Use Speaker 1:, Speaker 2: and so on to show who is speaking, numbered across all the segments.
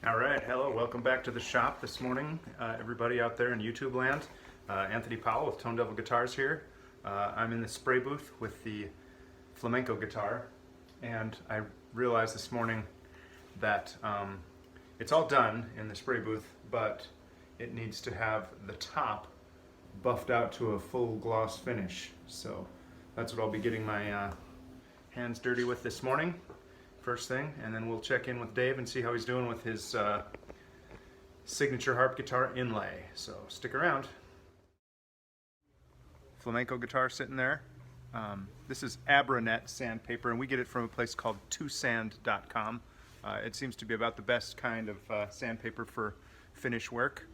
Speaker 1: All right, hello, welcome back to the shop this morning, everybody out there in YouTube land. Anthony Powell with Tone Devil Guitars here. I'm in the spray booth with the flamenco guitar, and I realized this morning that it's all done in the spray booth, but it needs to have the top buffed out to a full gloss finish. So that's what I'll be getting my hands dirty with this morning. First thing, and then we'll check in with Dave and see how he's doing with his signature harp guitar inlay. So stick around. Flamenco guitar sitting there. This is abalone sandpaper, and we get it from a place called twosand.com. It seems to be about the best kind of sandpaper for finish work.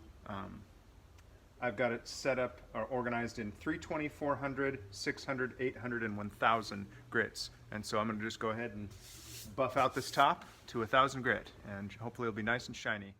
Speaker 1: I've got it set up or organized in 320, 400, 600, 800, and 1000 grits. And so I'm going to just go ahead and buff out this top to 1000 grit, and hopefully it'll be nice and shiny.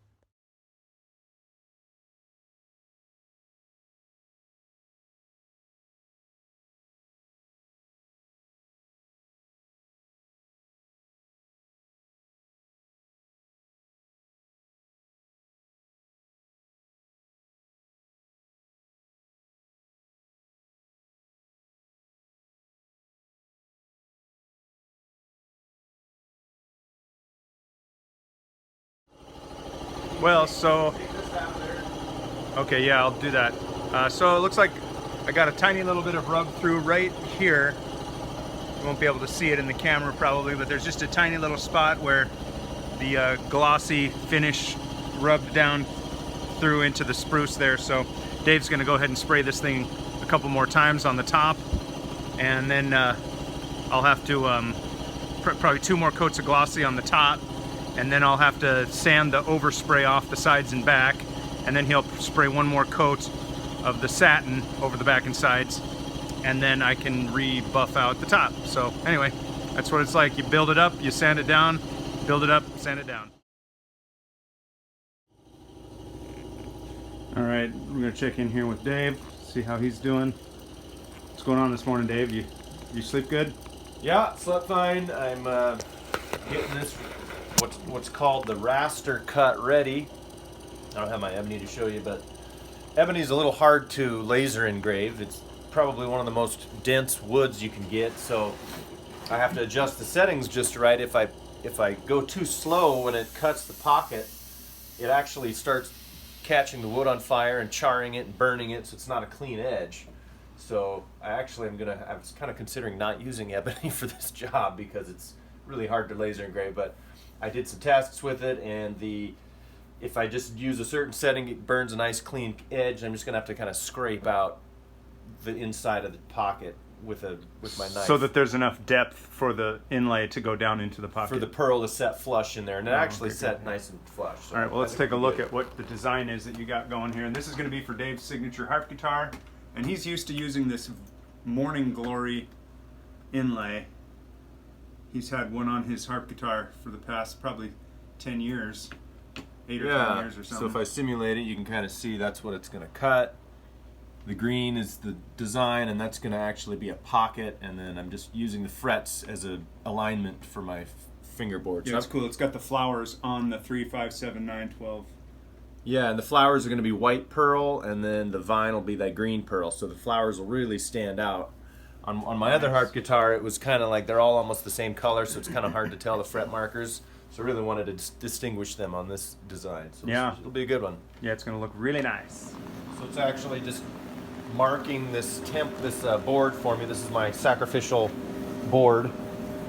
Speaker 1: Well, so, okay, yeah, I'll do that. So it looks like I got a tiny little bit of rub through right here. You won't be able to see it in the camera probably, but there's just a tiny little spot where the glossy finish rubbed down through into the spruce there. So Dave's gonna go ahead and spray this thing a couple more times on the top, and then I'll have to probably 2 more coats of glossy on the top, and then I'll have to sand the overspray off the sides and back, and then he'll spray 1 more coat of the satin over the back and sides, and then I can rebuff out the top. So anyway, that's what it's like. You build it up, you sand it down, build it up, sand it down. All right, we're gonna check in here with Dave, see how he's doing. What's going on this morning, Dave? You sleep good?
Speaker 2: Yeah, slept fine. I'm getting this what's called the raster cut ready. I don't have my ebony to show you, but ebony is a little hard to laser engrave. It's probably one of the most dense woods you can get, so I have to adjust the settings just right. If I go too slow when it cuts the pocket, it actually starts catching the wood on fire and charring it and burning it, so it's not a clean edge. So I was kind of considering not using ebony for this job because it's really hard to laser engrave, but I did some tests with it, and if I just use a certain setting, it burns a nice clean edge. I'm just gonna have to kind of scrape out the inside of the pocket with my knife,
Speaker 1: so that there's enough depth for the inlay to go down into the pocket.
Speaker 2: For the pearl to set flush in there, and it actually set nice and flush. So
Speaker 1: all right, well, let's take a look at what the design is that you got going here. And this is going to be for Dave's signature harp guitar, and he's used to using this Morning Glory inlay. He's had one on his harp guitar for the past probably 10 years, 8 or 10 years or something.
Speaker 2: So if I simulate it, you can kind of see that's what it's going to cut. The green is the design, and that's going to actually be a pocket, and then I'm just using the frets as an alignment for my fingerboard.
Speaker 1: Yeah, it's cool. It's got the flowers on the 3, 5, 7, 9, 12.
Speaker 2: Yeah, and the flowers are going to be white pearl, and then the vine will be that green pearl, so the flowers will really stand out. On my other harp guitar, it was kind of like they're all almost the same color, so it's kind of hard to tell the fret markers. So I really wanted to distinguish them on this design. So
Speaker 1: yeah,
Speaker 2: it'll be a good one.
Speaker 1: Yeah, it's going to look really nice.
Speaker 2: So it's actually just marking this board for me. This is my sacrificial board.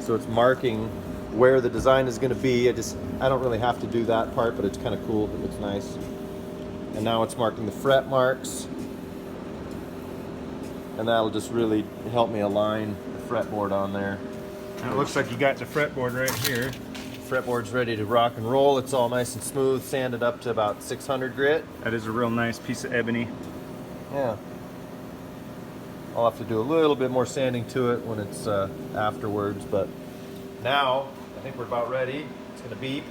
Speaker 2: So it's marking where the design is going to be. I don't really have to do that part, but it's kind of cool. It looks nice. And now it's marking the fret marks. And that'll just really help me align the fretboard on there.
Speaker 1: And it looks like you got the fretboard right here.
Speaker 2: Fretboard's ready to rock and roll. It's all nice and smooth, sanded up to about 600 grit.
Speaker 1: That is a real nice piece of ebony.
Speaker 2: Yeah. I'll have to do a little bit more sanding to it when it's afterwards, but now I think we're about ready. It's going to beep.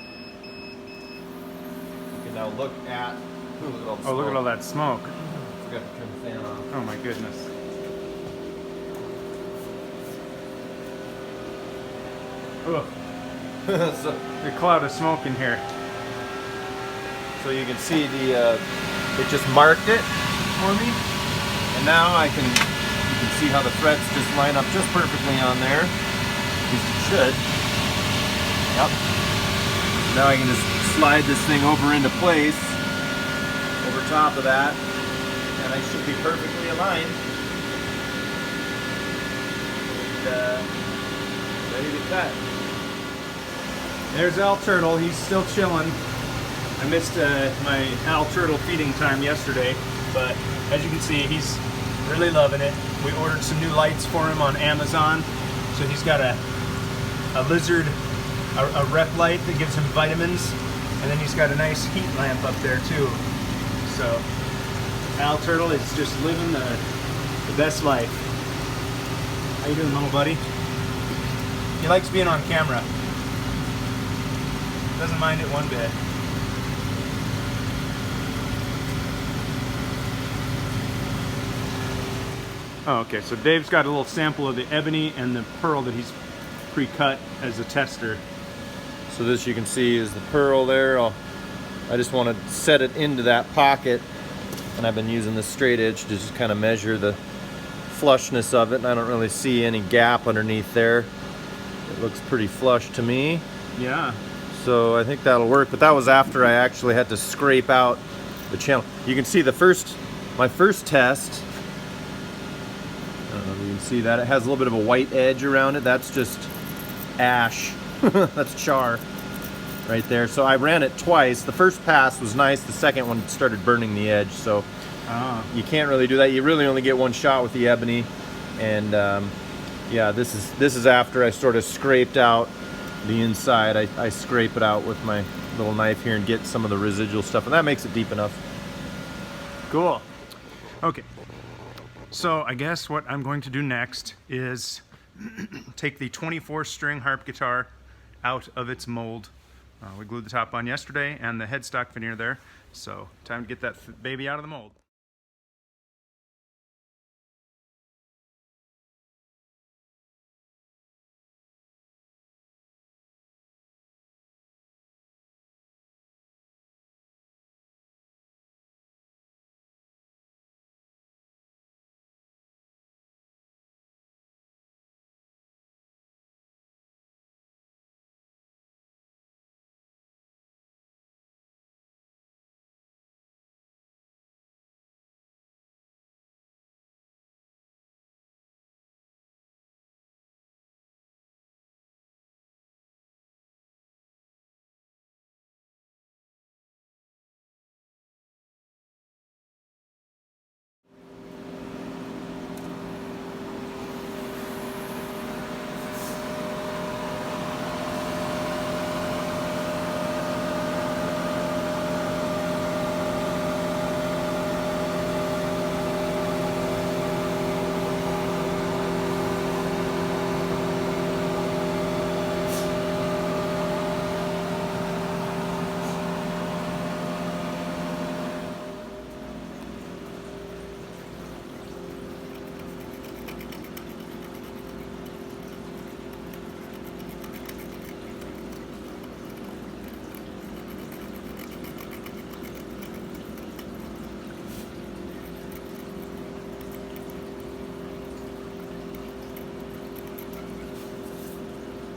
Speaker 2: You can now look at... Ooh, look at all the smoke.
Speaker 1: Look at all that smoke.
Speaker 2: Forgot to turn the fan on.
Speaker 1: Oh my goodness. Ugh.
Speaker 2: So,
Speaker 1: a cloud of smoke in here.
Speaker 2: So you can see the it just marked it for me, and now you can see how the frets just line up just perfectly on there. At least it should. Yep. Now I can just slide this thing over into place over top of that, and I should be perfectly aligned and ready to cut.
Speaker 1: There's Al Turtle. He's still chilling. I missed my Al Turtle feeding time yesterday, but as you can see, he's really loving it. We ordered some new lights for him on Amazon. So he's got a lizard, a rep light that gives him vitamins, and then he's got a nice heat lamp up there too. So Al Turtle is just living the best life. How you doing, little buddy? He likes being on camera. Doesn't mind it one bit. Oh, okay, so Dave's got a little sample of the ebony and the pearl that he's pre-cut as a tester.
Speaker 2: So this you can see is the pearl there. I just want to set it into that pocket, and I've been using this straight edge to just kind of measure the flushness of it, and I don't really see any gap underneath there. It looks pretty flush to me.
Speaker 1: Yeah.
Speaker 2: So I think that'll work, but that was after I actually had to scrape out the channel. You can see my first test, I don't know if you can see that, it has a little bit of a white edge around it. That's just ash. That's char right there. So I ran it twice. The first pass was nice. The second one started burning the edge. So you can't really do that. You really only get one shot with the ebony. And yeah, this is after I sort of scraped out the inside. I scrape it out with my little knife here and get some of the residual stuff, and that makes it deep enough.
Speaker 1: Cool. Okay. So I guess what I'm going to do next is take the 24 string harp guitar out of its mold. We glued the top on yesterday and the headstock veneer there. So time to get that baby out of the mold.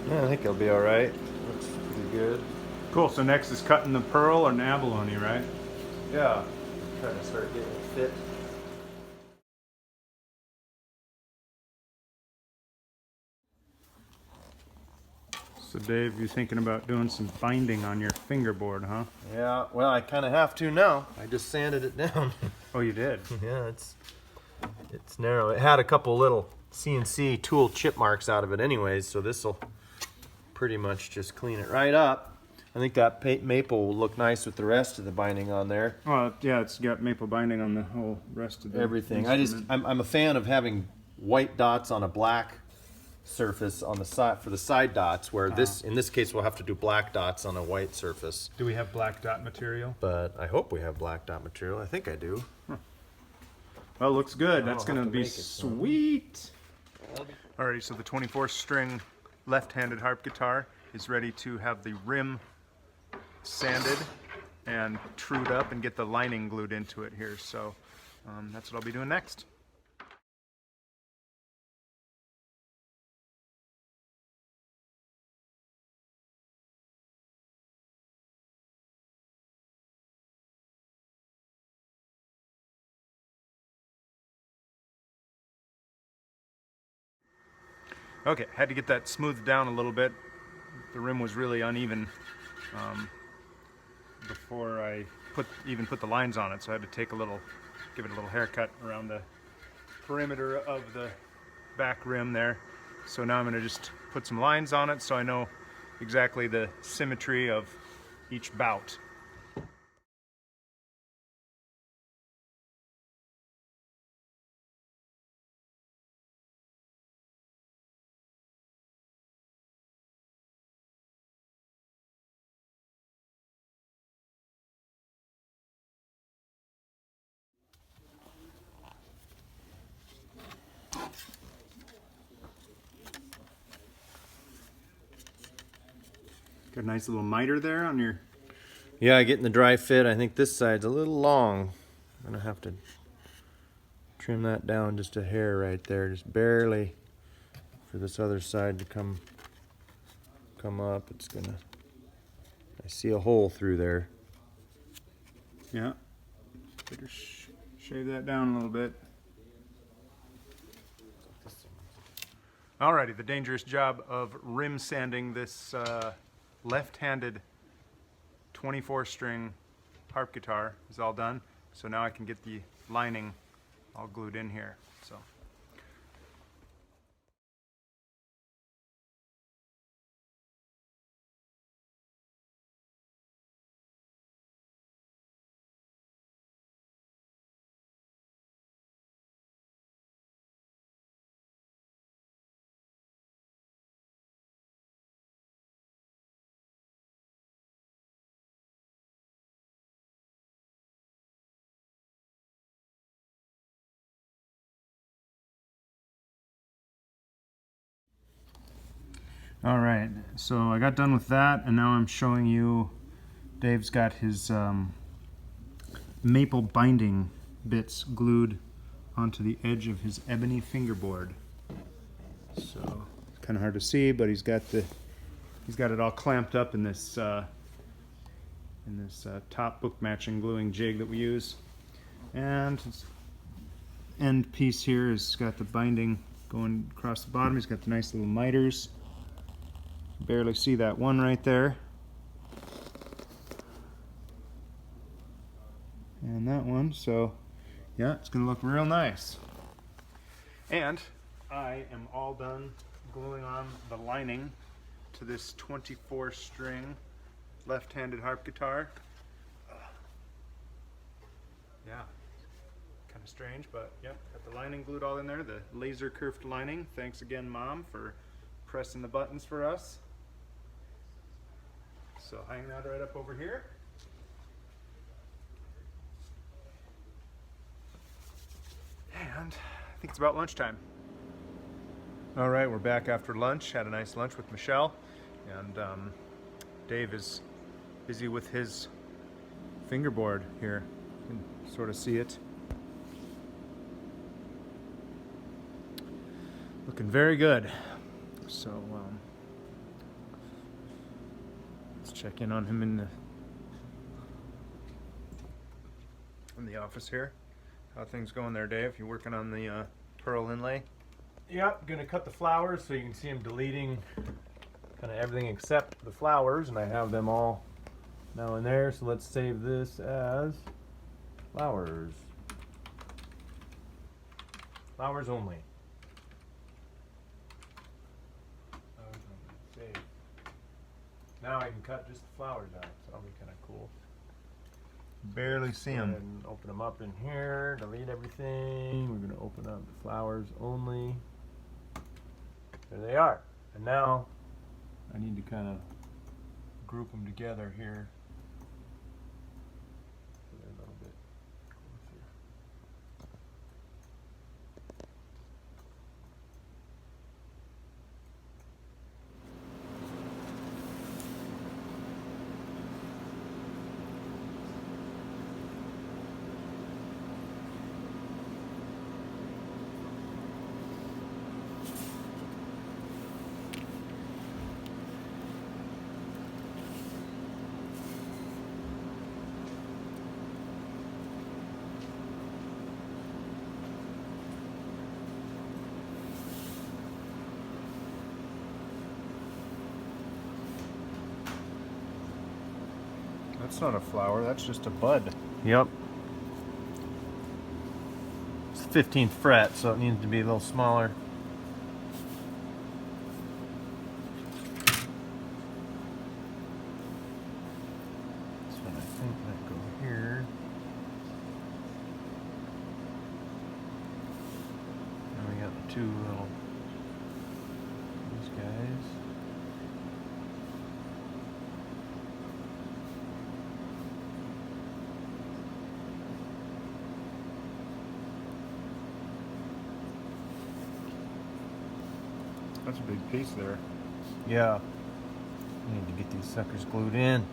Speaker 2: Yeah, I think it'll be all right. Looks pretty good.
Speaker 1: Cool, so next is cutting the pearl or an abalone, right?
Speaker 2: Yeah, trying to start getting it fit.
Speaker 1: So Dave, you're thinking about doing some binding on your fingerboard, huh?
Speaker 2: Yeah, well, I kind of have to now. I just sanded it down.
Speaker 1: Oh, you did?
Speaker 2: Yeah, it's narrow. It had a couple little CNC tool chip marks out of it anyways, so this will pretty much just clean it right up. I think that maple will look nice with the rest of the binding on there.
Speaker 1: Oh, yeah, it's got maple binding on the whole rest of the
Speaker 2: Everything.
Speaker 1: instrument.
Speaker 2: I'm a fan of having white dots on a black surface on the side for the side dots, where in this case we'll have to do black dots on a white surface.
Speaker 1: Do we have black dot material?
Speaker 2: But I hope we have black dot material. I think I do.
Speaker 1: Well, looks good. That's
Speaker 2: I'll have
Speaker 1: going to
Speaker 2: to
Speaker 1: be
Speaker 2: make it, so.
Speaker 1: sweet. Alrighty, so the 24 string left-handed harp guitar is ready to have the rim sanded and trued up and get the lining glued into it here. So that's what I'll be doing next. Okay, had to get that smoothed down a little bit. The rim was really uneven before I even put the lines on it, so I had to give it a little haircut around the perimeter of the back rim there. So now I'm going to just put some lines on it so I know exactly the symmetry of each bout. Got a nice little miter there on your...
Speaker 2: Yeah, getting the dry fit. I think this side's a little long. I'm gonna have to trim that down just a hair right there, just barely, for this other side to come up. It's gonna... I see a hole through there.
Speaker 1: Yeah. Better shave that down a little bit. Alrighty, the dangerous job of rim sanding this left-handed 24-string harp guitar is all done. So now I can get the lining all glued in here. So. All right, so I got done with that, and now I'm showing you, Dave's got his maple binding bits glued onto the edge of his ebony fingerboard. So it's kind of hard to see, but he's got it all clamped up in this top book matching gluing jig that we use, and his end piece here has got the binding going across the bottom. He's got the nice little miters. Barely see that one right there. And that one, so yeah, it's gonna look real nice. And I am all done gluing on the lining to this 24-string left-handed harp guitar. Yeah, kind of strange, but yep, got the lining glued all in there, the laser curved lining. Thanks again, Mom, for pressing the buttons for us. So hang that right up over here. And I think it's about lunchtime. All right, we're back after lunch. Had a nice lunch with Michelle. And Dave is busy with his fingerboard here. You can sort of see it. Looking very good. So let's check in on him in the office here. How are things going there, Dave? You working on the pearl inlay?
Speaker 2: Yep, gonna cut the flowers so you can see him deleting kind of everything except the flowers, and I have them all now in there. So let's save this as flowers. Flowers only. Save. Now I can cut just the flowers out, so that'll be kind of cool.
Speaker 1: Barely see him.
Speaker 2: And open them up in here, delete everything. We're gonna open up the flowers only. There they are. And now I need to kind of group them together here. So they're a little bit closer.
Speaker 1: That's not a flower, that's just a bud.
Speaker 2: Yep. It's the 15th fret, so it needs to be a little smaller. So I think that go here. And we got the two little, these guys.
Speaker 1: That's a big piece there.
Speaker 2: Yeah. Need to get these suckers glued in.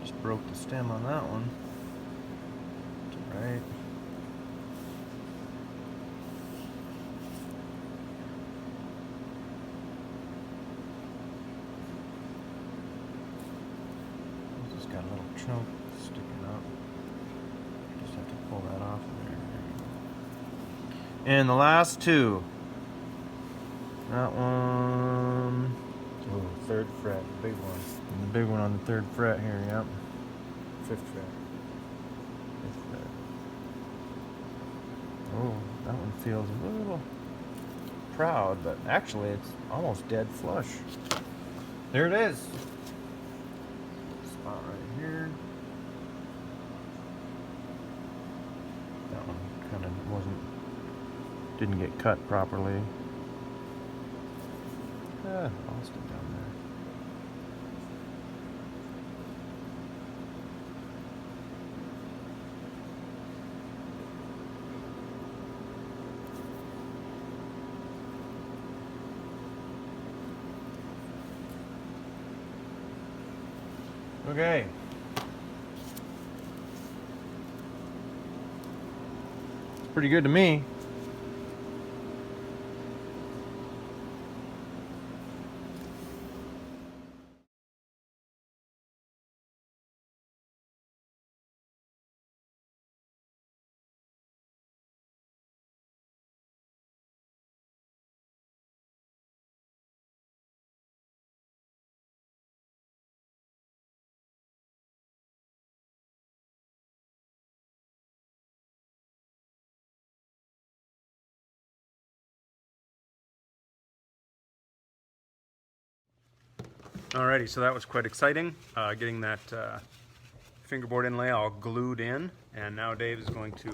Speaker 2: Just broke the stem on that one. Right. Just got a little chunk sticking up. Just have to pull that off there. And the last two. That one.
Speaker 1: Oh, 3rd fret, big one.
Speaker 2: And the big one on the 3rd fret here, yep.
Speaker 1: 5th fret.
Speaker 2: 5th fret. Oh, that one feels a little proud, but actually it's almost dead flush. There it is. Spot right here. That one kind of didn't get cut properly. Lost it down there. Okay. It's pretty good to me.
Speaker 1: Alrighty, so that was quite exciting, getting that fingerboard inlay all glued in, and now Dave is going to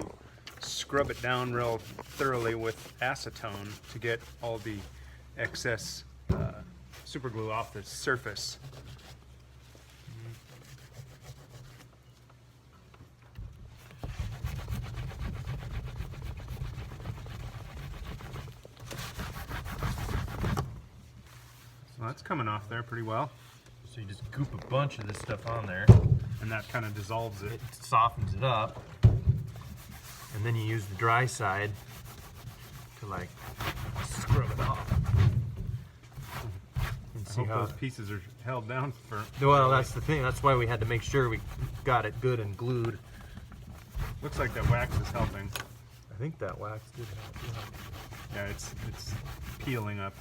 Speaker 1: scrub it down real thoroughly with acetone to get all the excess super glue off the surface. So that's coming off there pretty well.
Speaker 2: So you just goop a bunch of this stuff on there,
Speaker 1: And that kind of dissolves it.
Speaker 2: it softens it up, and then you use the dry side to like scrub it off. And
Speaker 1: I
Speaker 2: see
Speaker 1: hope
Speaker 2: how
Speaker 1: those pieces are held down for...
Speaker 2: well, that's the thing. That's why we had to make sure we got it good and glued.
Speaker 1: Looks like that wax is helping.
Speaker 2: I think that wax did help.
Speaker 1: Yeah, it's peeling up.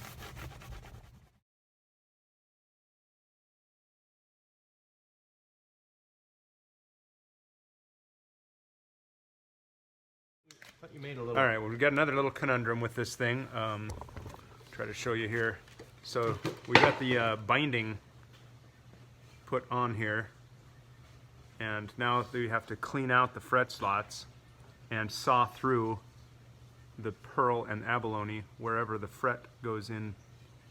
Speaker 2: You made a little.
Speaker 1: All right, well, we've got another little conundrum with this thing. Try to show you here. So we got the binding put on here, and now we have to clean out the fret slots and saw through the pearl and abalone wherever the fret goes in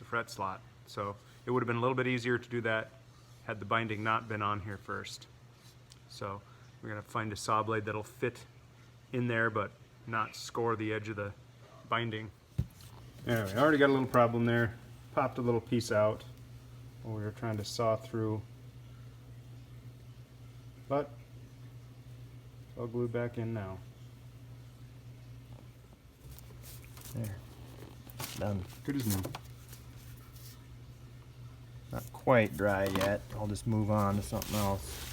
Speaker 1: the fret slot. So it would have been a little bit easier to do that had the binding not been on here first. So we're gonna find a saw blade that'll fit in there, but not score the edge of the binding. Anyway, I already got a little problem there. Popped a little piece out when we were trying to saw through, but it's all glued back in now.
Speaker 2: There. Done.
Speaker 1: Good as new.
Speaker 2: Not quite dry yet. I'll just move on to something else.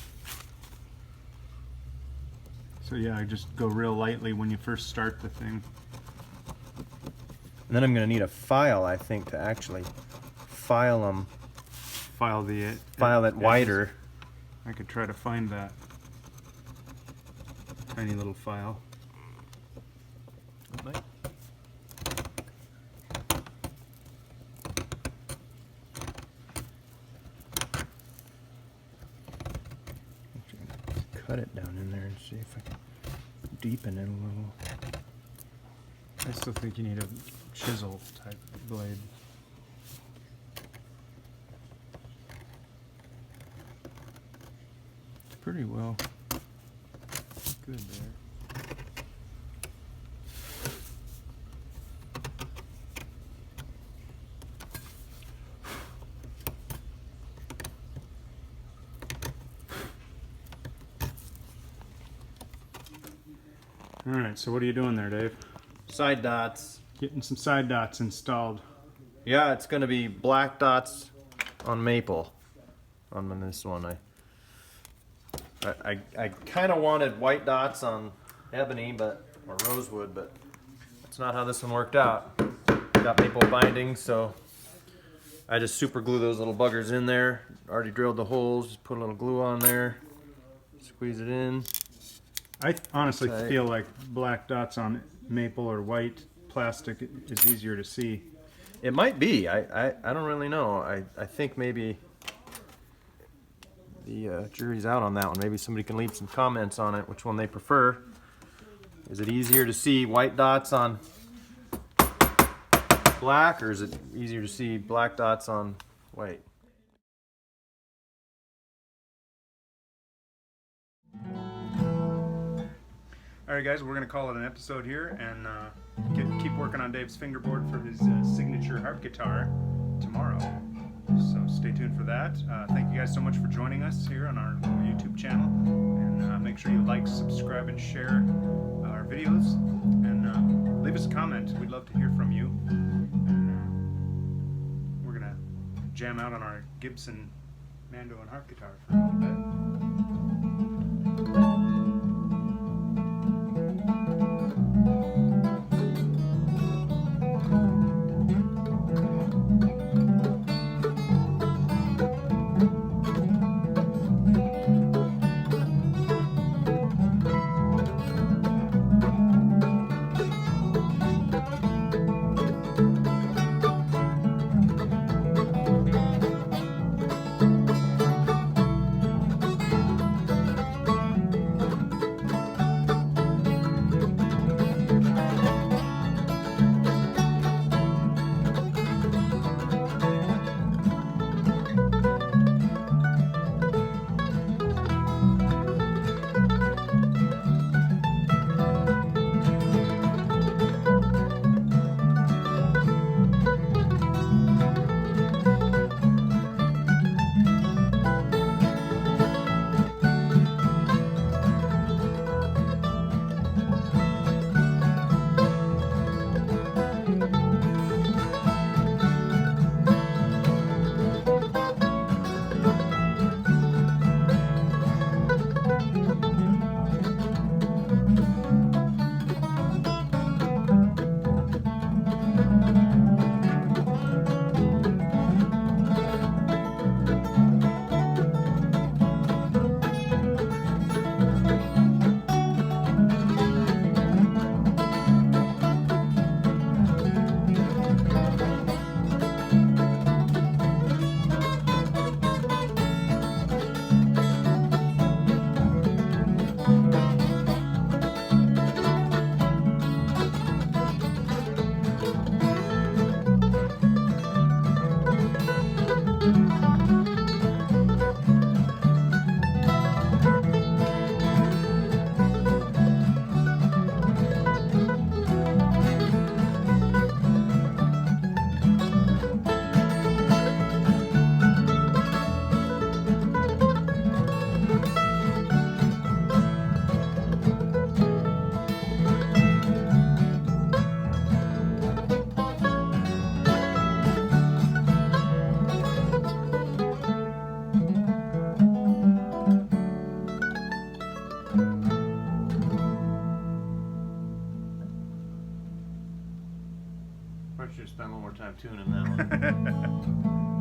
Speaker 1: So yeah, I just go real lightly when you first start the thing.
Speaker 2: And then I'm going to need a file, I think, to actually file them.
Speaker 1: File
Speaker 2: File it wider.
Speaker 1: I could try to find that tiny little file.
Speaker 2: Right.
Speaker 1: Cut it down in there and see if I can deepen it a little. I still think you need a chisel type blade. It's pretty well good there. Alright, so what are you doing there, Dave?
Speaker 2: Side dots.
Speaker 1: Getting some side dots installed.
Speaker 2: Yeah, it's going to be black dots on maple on this one. I kind of wanted white dots on ebony, or rosewood, but that's not how this one worked out. Got maple binding, so I just super glue those little buggers in there. Already drilled the holes, just put a little glue on there, squeeze it in.
Speaker 1: I honestly
Speaker 2: Tight.
Speaker 1: feel like black dots on maple or white plastic is easier to see.
Speaker 2: It might be. I don't really know. I think maybe the jury's out on that one. Maybe somebody can leave some comments on it, which one they prefer. Is it easier to see white dots on black, or is it easier to see black dots on white?
Speaker 1: Alright guys, we're going to call it an episode here and keep working on Dave's fingerboard for his signature harp guitar tomorrow. So stay tuned for that. Thank you guys so much for joining us here on our YouTube channel. And make sure you like, subscribe, and share our videos. And leave us a comment. We'd love to hear from you. And we're going to jam out on our Gibson Mando and harp guitar for a little bit.
Speaker 2: Probably should have spent a little more time tuning that one.